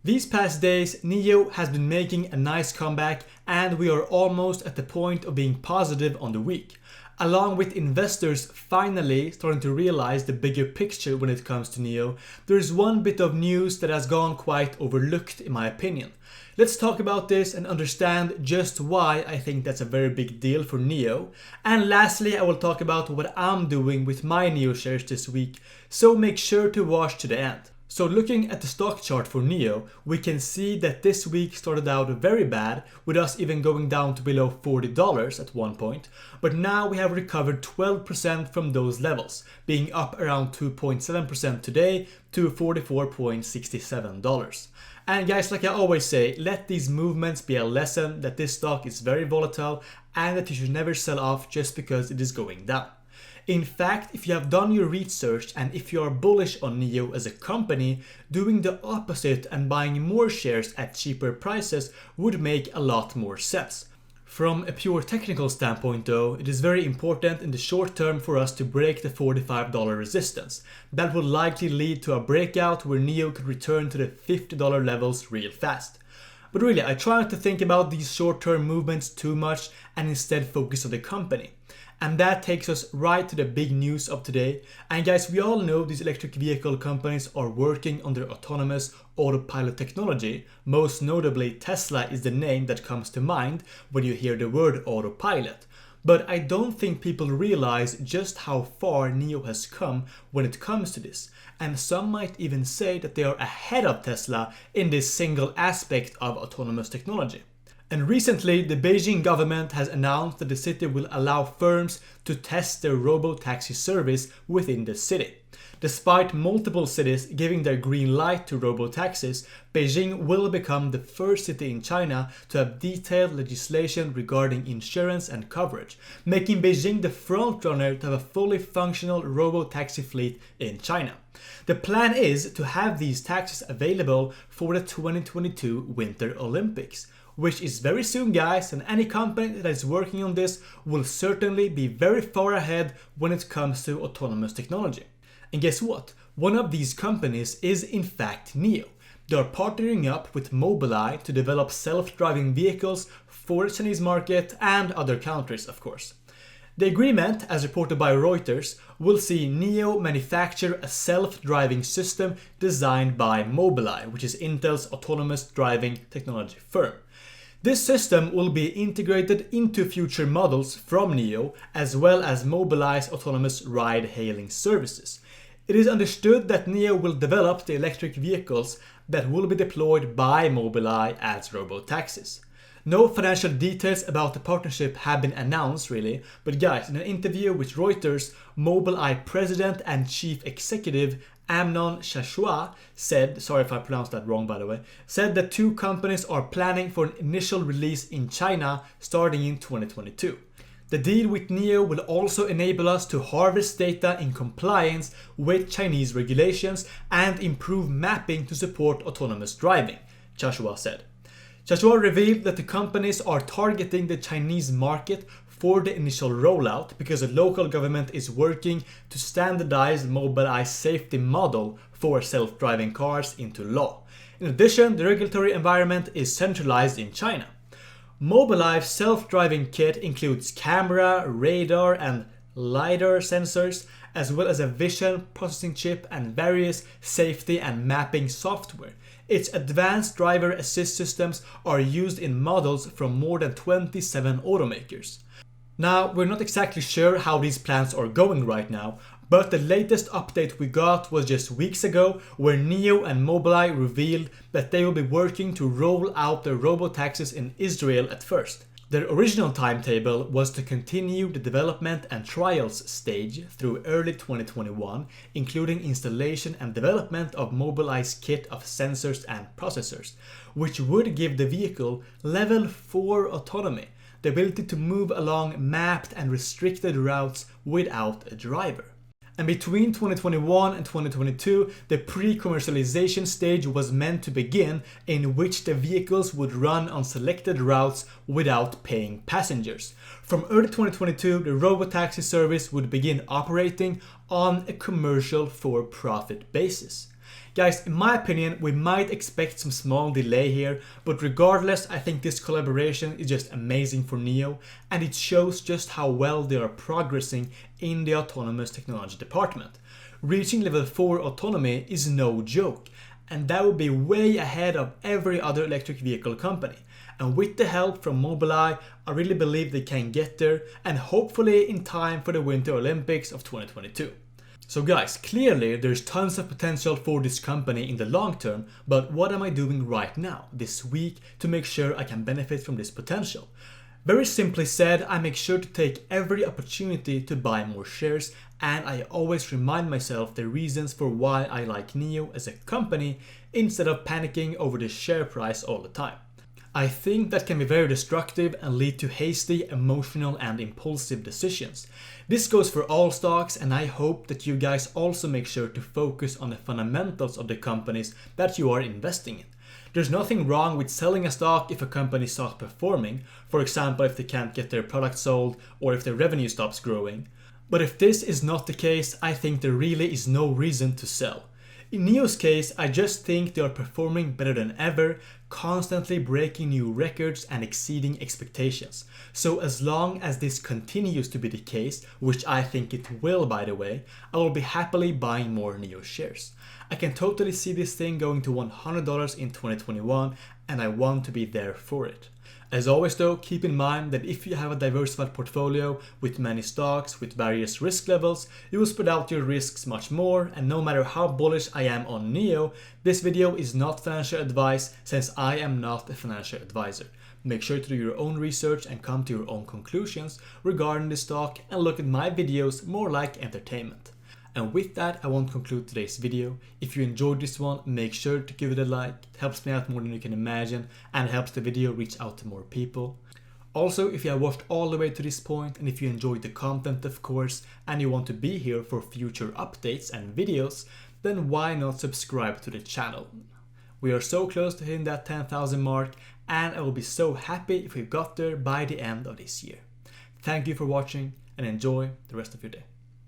These past days, NIO has been making a nice comeback and we are almost at the point of being positive on the week, along with investors finally starting to realize the bigger picture when it comes to NIO. There is one bit of news that has gone quite overlooked in my opinion. Let's talk about this and understand just why I think that's a very big deal for NIO. And lastly, I will talk about what I'm doing with my NIO shares this week, so make sure to watch to the end. So looking at the stock chart for NIO, we can see that this week started out very bad, with us even going down to below $40 at one point, but now we have recovered 12% from those levels, being up around 2.7% today to $44.67. And guys, like I always say, let these movements be a lesson that this stock is very volatile and that you should never sell off just because it is going down. In fact, if you have done your research and if you are bullish on NIO as a company, doing the opposite and buying more shares at cheaper prices would make a lot more sense. From a pure technical standpoint though, it is very important in the short term for us to break the $45 resistance. That will likely lead to a breakout where NIO could return to the $50 levels real fast. But really, I try not to think about these short-term movements too much and instead focus on the company. And that takes us right to the big news of today. And guys, we all know these electric vehicle companies are working on their autonomous autopilot technology. Most notably, Tesla is the name that comes to mind when you hear the word autopilot. But I don't think people realize just how far NIO has come when it comes to this. And some might even say that they are ahead of Tesla in this single aspect of autonomous technology. And recently, the Beijing government has announced that the city will allow firms to test their ROBOTAXI service within the city. Despite multiple cities giving their green light to ROBOTAXIs, Beijing will become the first city in China to have detailed legislation regarding insurance and coverage, making Beijing the frontrunner to have a fully functional ROBOTAXI fleet in China. The plan is to have these taxis available for the 2022 Winter Olympics, which is very soon, guys, and any company that is working on this will certainly be very far ahead when it comes to autonomous technology. And guess what? One of these companies is in fact NIO. They are partnering up with Mobileye to develop self-driving vehicles for the Chinese market and other countries, of course. The agreement, as reported by Reuters, will see NIO manufacture a self-driving system designed by Mobileye, which is Intel's autonomous driving technology firm. This system will be integrated into future models from NIO, as well as Mobileye's autonomous ride-hailing services. It is understood that NIO will develop the electric vehicles that will be deployed by Mobileye as robotaxis. No financial details about the partnership have been announced really, but guys, in an interview with Reuters, Mobileye President and Chief Executive Amnon Shashua said, sorry if I pronounced that wrong by the way, said that two companies are planning for an initial release in China starting in 2022. The deal with NIO will also enable us to harvest data in compliance with Chinese regulations and improve mapping to support autonomous driving, Shashua said. Shashua revealed that the companies are targeting the Chinese market for the initial rollout because the local government is working to standardize Mobileye's safety model for self-driving cars into law. In addition, the regulatory environment is centralized in China. Mobileye's self-driving kit includes camera, radar, and LiDAR sensors, as well as a vision processing chip and various safety and mapping software. Its advanced driver assist systems are used in models from more than 27 automakers. Now, we're not exactly sure how these plans are going right now, but the latest update we got was just weeks ago where NIO and Mobileye revealed that they will be working to roll out their robotaxis in Israel at first. Their original timetable was to continue the development and trials stage through early 2021, including installation and development of Mobileye's kit of sensors and processors, which would give the vehicle level 4 autonomy, the ability to move along mapped and restricted routes without a driver. And between 2021 and 2022, the pre-commercialization stage was meant to begin, in which the vehicles would run on selected routes without paying passengers. From early 2022, the robotaxi service would begin operating on a commercial for-profit basis. Guys, in my opinion, we might expect some small delay here, but regardless, I think this collaboration is just amazing for NIO, and it shows just how well they are progressing in the autonomous technology department. Reaching level 4 autonomy is no joke, and that would be way ahead of every other electric vehicle company. And with the help from Mobileye, I really believe they can get there, and hopefully in time for the Winter Olympics of 2022. So guys, clearly there's tons of potential for this company in the long term, but what am I doing right now, this week, to make sure I can benefit from this potential? Very simply said, I make sure to take every opportunity to buy more shares, and I always remind myself the reasons for why I like NIO as a company instead of panicking over the share price all the time. I think that can be very destructive and lead to hasty, emotional and impulsive decisions. This goes for all stocks, and I hope that you guys also make sure to focus on the fundamentals of the companies that you are investing in. There's nothing wrong with selling a stock if a company stops performing, for example if they can't get their product sold or if their revenue stops growing. But if this is not the case, I think there really is no reason to sell. In NIO's case, I just think they are performing better than ever, constantly breaking new records and exceeding expectations. So as long as this continues to be the case, which I think it will by the way, I will be happily buying more NIO shares. I can totally see this thing going to $100 in 2021, and I want to be there for it. As always though, keep in mind that if you have a diversified portfolio with many stocks with various risk levels, you will spread out your risks much more, and no matter how bullish I am on NIO, this video is not financial advice since I am not a financial advisor. Make sure to do your own research and come to your own conclusions regarding the stock, and look at my videos more like entertainment. And with that, I want to conclude today's video. If you enjoyed this one, make sure to give it a like. It helps me out more than you can imagine, and helps the video reach out to more people. Also, if you have watched all the way to this point, and if you enjoyed the content of course, and you want to be here for future updates and videos, then why not subscribe to the channel? We are so close to hitting that 10,000 mark, and I will be so happy if we got there by the end of this year. Thank you for watching, and enjoy the rest of your day.